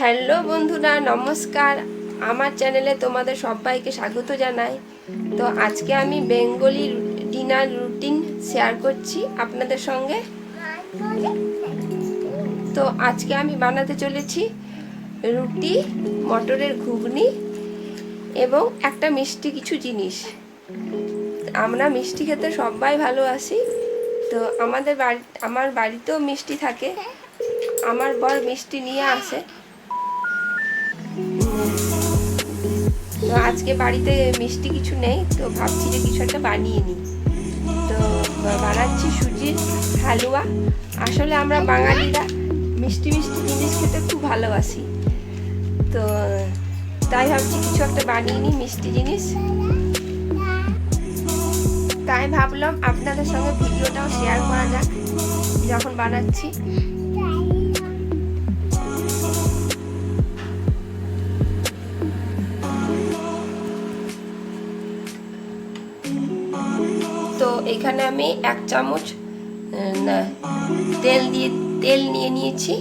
Hello বন্ধুরা, নমস্কার। আমার চ্যানেলে তোমাদের সবাইকে স্বাগত জানাই। তো আজকে আমি বেঙ্গলি ডিনার রুটিন শেয়ার করছি আপনাদের সঙ্গে। তো আজকে আমি বানাতে চলেছি রুটি, মটরের ঘুগনি এবং একটা মিষ্টি কিছু জিনিস। আমরা মিষ্টি খেতে সবাই ভালোবাসি। তো আমার বাড়িতেও মিষ্টি থাকে। আমার বর মিষ্টি নিয়ে আসে। তো আজকে বাড়িতে মিষ্টি কিছু নেই, তো ভাবছি যে কিছু একটা বানিয়ে নিই। তো বানাচ্ছি সুজির হালুয়া। আসলে আমরা বাঙালিরা মিষ্টি মিষ্টি জিনিস খেতে খুব ভালোবাসি। তো তাই ভাবছি কিছু একটা বানিয়ে নিই মিষ্টি জিনিস। তাই ভাবলাম আপনাদের সঙ্গে ভিডিওটাও শেয়ার করা যাক যখন বানাচ্ছি। তো এখানে আমি 1 চামচ তেল নিয়ে নিয়েছি।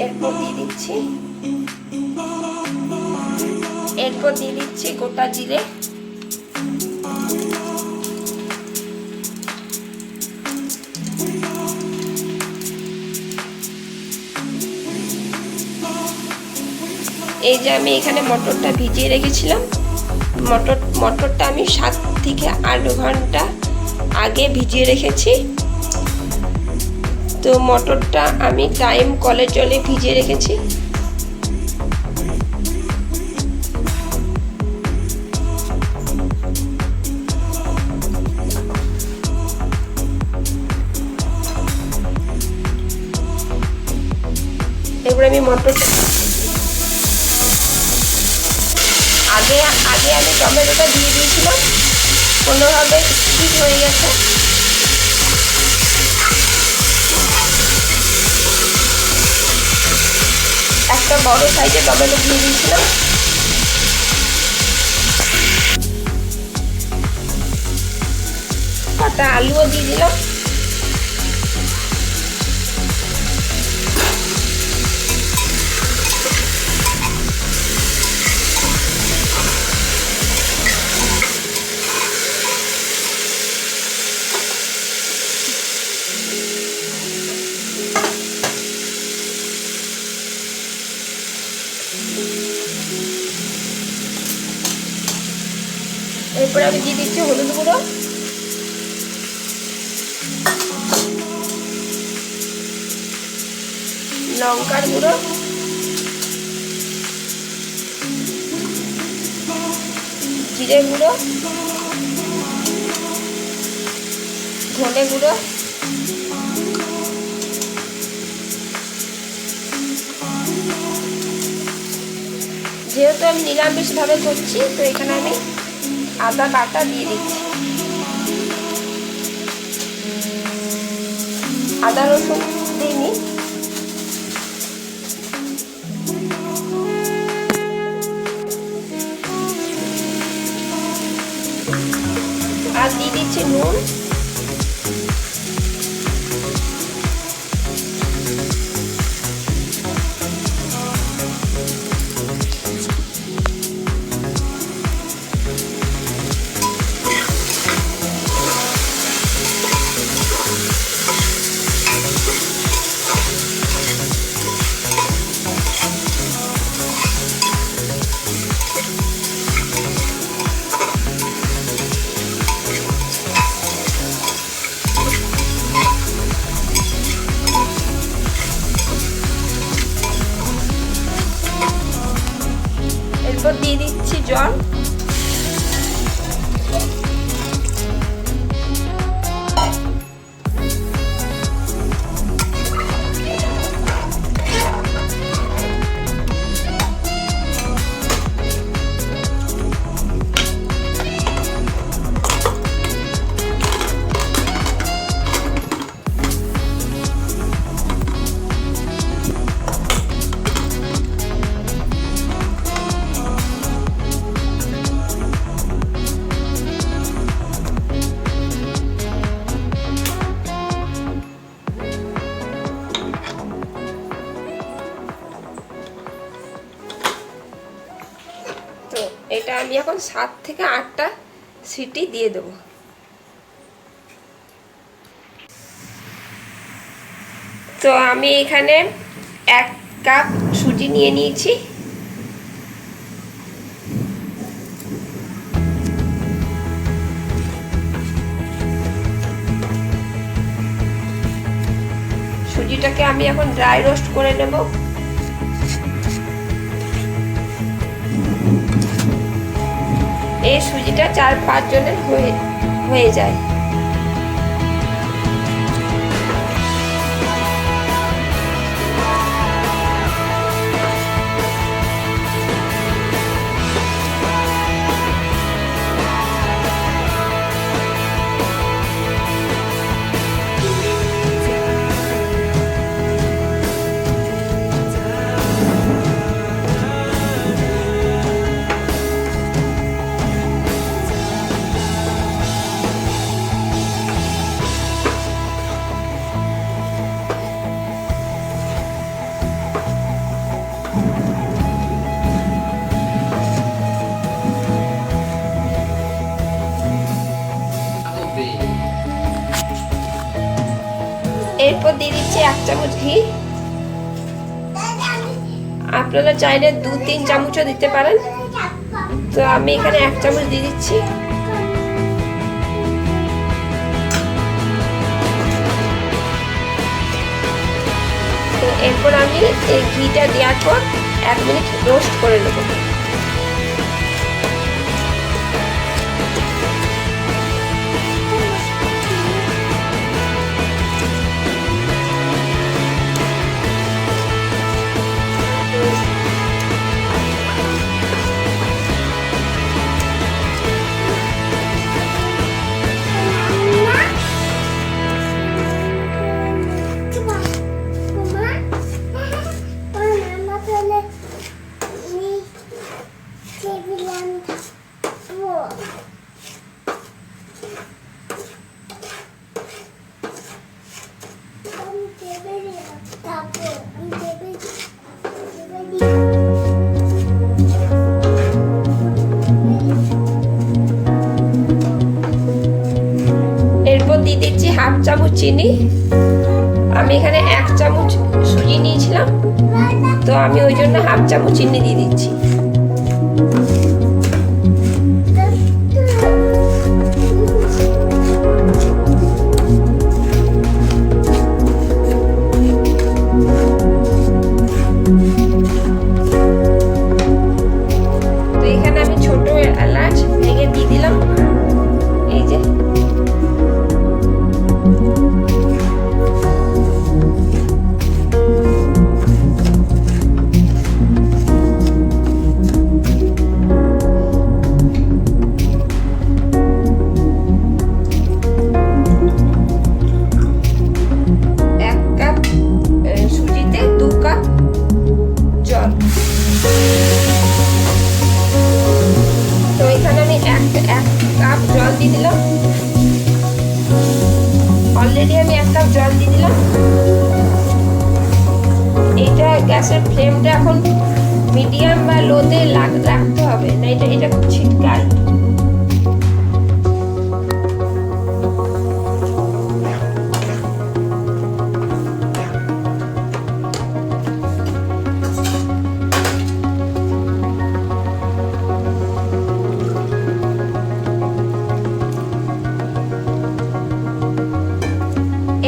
এরপর দিয়ে দিচ্ছি গোটা জিরে, এই যে আমি এখানে মটরটা ভিজিয়ে রেখেছিলাম। মটরটা আমি 7 থেকে 8 ঘন্টা আগে ভিজিয়ে রেখেছি। তো মটরটা আমি টাইম কলের জলে ভিজিয়ে রেখেছি। এবার আমি মটরটা আগে আমি টমেটোটা দিয়ে দিয়েছিলাম, কোনোভাবে স্কিপ হয়ে গেছে। একটা বড় সাইজে টমেটো দিয়ে দিয়েছিলাম। কাটা আলুও দিয়ে দিলাম। এরপরে আমি দিয়ে দিচ্ছি হলুদ গুঁড়ো, লঙ্কার গুঁড়ো, জিরে গুঁড়ো, ধনে গুঁড়ো, যেহেতু আমি নিরামিষভাবে করছি, তো এখানে আমি আদা বাটা দিয়ে দিচ্ছি। আদা রসুন দিইনি। আর দিয়ে দিচ্ছি নুন। এরপর দিয়ে দিচ্ছি জল। এটা আমি এখন 7 থেকে 8টা সিটি দিয়ে দেবো। তো আমি এখানে 1 কাপ সুজি নিয়ে নিয়েছি। সুজিটাকে আমি এখন ড্রাই রোস্ট করে নেব। এই সুজিটা 4-5 জনের হয়ে যায়। এরপর দিয়ে দিচ্ছি 1 চামচ ঘি। আপনারা চাইলে 2-3 চামচও দিতে পারেন, তো আমি এখানে 1 চামচ দিয়ে দিচ্ছি। তো এরপর আমি এই ঘিটা দেওয়ার পর 1 মিনিট রোস্ট করে নেব। এরপর দিয়ে দিচ্ছি 1/2 চামচ চিনি। আমি এখানে 1 চামচ সুজি নিয়েছিলাম, তো আমি ওই জন্য 1/2 চামচ চিনি দিয়ে দিচ্ছি। তো এখানে আমি ছোট এলাচ ভেঙে দিয়ে দিলাম, এই যে। তো এখানে আমি 1 কাপ জল দিয়ে দিলাম। অলরেডি আমি 1 কাপ জল দিয়ে দিলাম। এটা গ্যাসের ফ্লেমটা এখন মিডিয়াম বা লোতে রাখতে হবে, না এটা খুব ছিটকায়।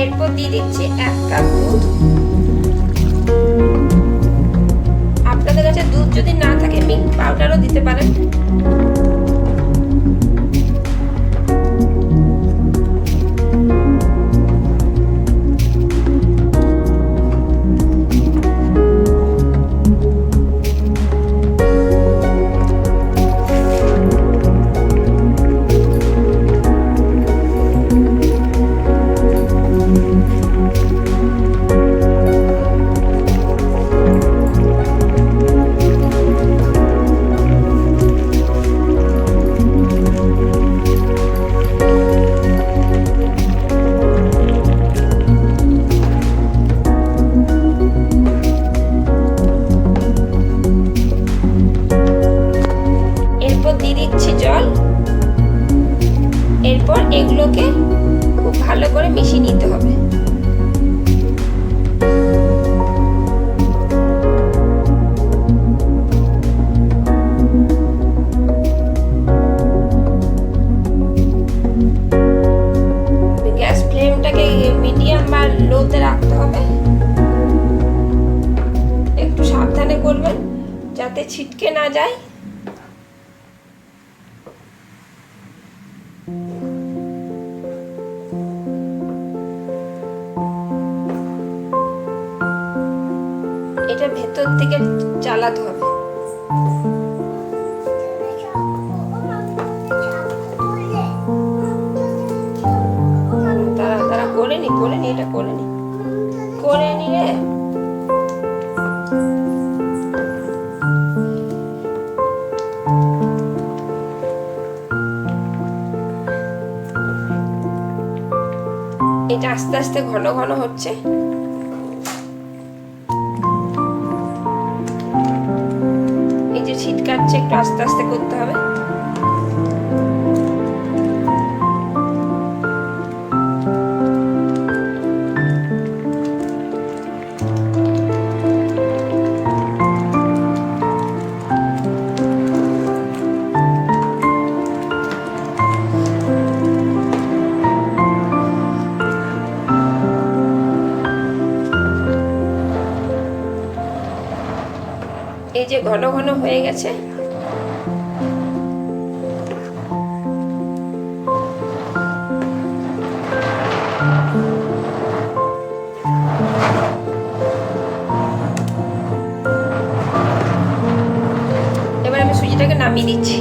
এরপর দিয়ে দিচ্ছি 1 কাপ দুধ। আপনাদের কাছে দুধ যদি না থাকে মিল্ক পাউডারও দিতে পারেন। না যায়। এটা ভেতর থেকে চালাতে হবে। তারা করে নি এটা করে নি রে। এটা আস্তে আস্তে ঘন ঘন হচ্ছে। এই যে ছিটকাচ্ছে, একটু আস্তে আস্তে করতে হবে। এই যে ঘন ঘন হয়ে গেছে। এবার আমি সুজিটাকে নামিয়ে দিচ্ছি।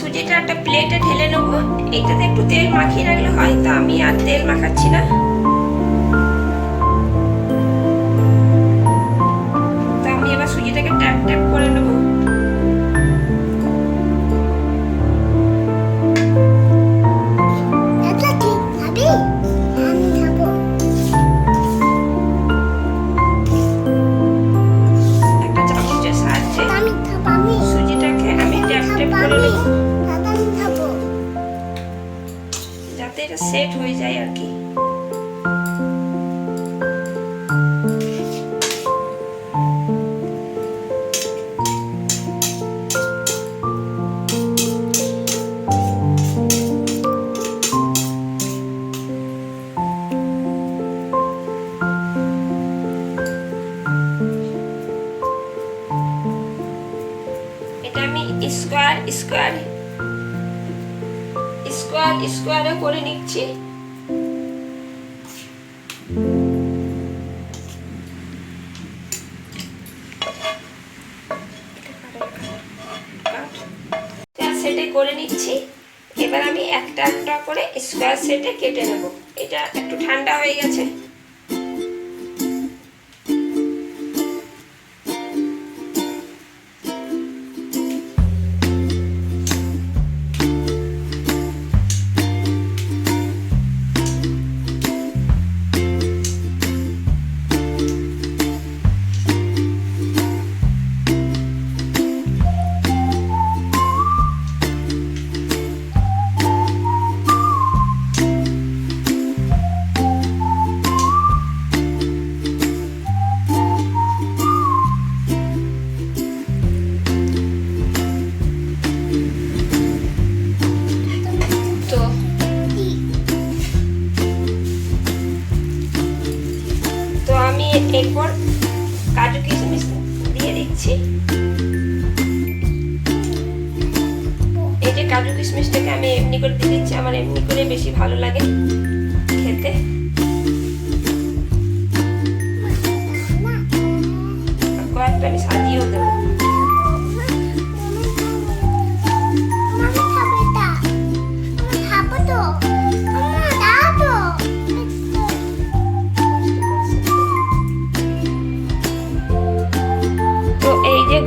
সুজিটা একটা প্লেটে ঢেলে নেবো। এইটাতে একটু তেল মাখিয়ে রাখলে হয়, তো আমি আর তেল মাখাচ্ছি না। তো আমি এবার সুজিটাকে ট্যাপ ট্যাপ করে নেবো। একটা চামচের সাহায্যে সুজিটাকে আমি ট্যাপ ট্যাপ করে নেবো, যাতে এটা সেট হয়ে যায় আর কি। এটা আমি স্কোয়ারে করে নিচ্ছি। সেটে করে নিচ্ছি। এবার আমি একটা একটা করে স্কোয়ার সেটে কেটে নেব। এটা একটু ঠান্ডা হয়ে গেছে। এরপর কাজু কিশমিশ দিয়ে দিচ্ছি। এই যে কাজু কিশমিশটাকে আমি এমনি করে দিয়ে দিচ্ছি, আমার এমনি করে বেশি ভালো লাগে খেতে। কয়েকটা আমি সাজিয়েও দেবো।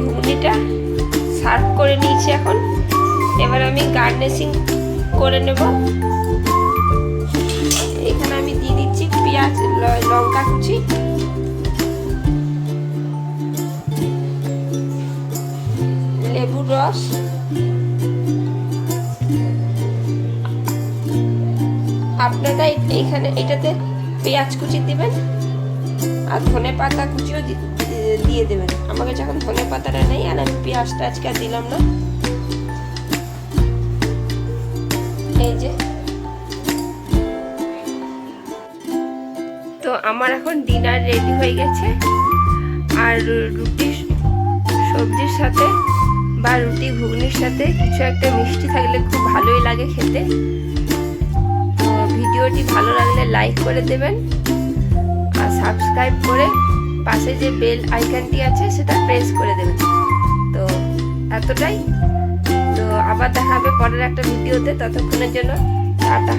ঘুগনিটা সার্ভ করে নিয়েছি। এখন এবার আমি গার্নিশিং করে নেব। এখানে আমি দিয়ে দিচ্ছি পেঁয়াজ, লঙ্কা কুচি, লেবুর রস, আপনারা এখানে এটাতে পেঁয়াজ কুচি দিবেন। আর ধনে পাতা কুচিও দিয়ে দেবেন। আমার কাছে এখন ধনে পাতাটা নেই, আর আমি পেঁয়াজটা আজকে আর দিলাম না। এই যে, তো আমার এখন ডিনার রেডি হয়ে গেছে। আর রুটি সবজির সাথে বা রুটি ঘুগনির সাথে কিছু একটা মিষ্টি থাকলে খুব ভালোই লাগে খেতে। তো ভিডিওটি ভালো লাগলে লাইক করে দেবেন, আর সাবস্ক্রাইব করে পাশে যে বেল আইকনটি আছে সেটা প্রেস করে দেবেন। তো এতটাই। তো আবার দেখা হবে পরের একটা ভিডিওতে, ততক্ষণের জন্য টাটা।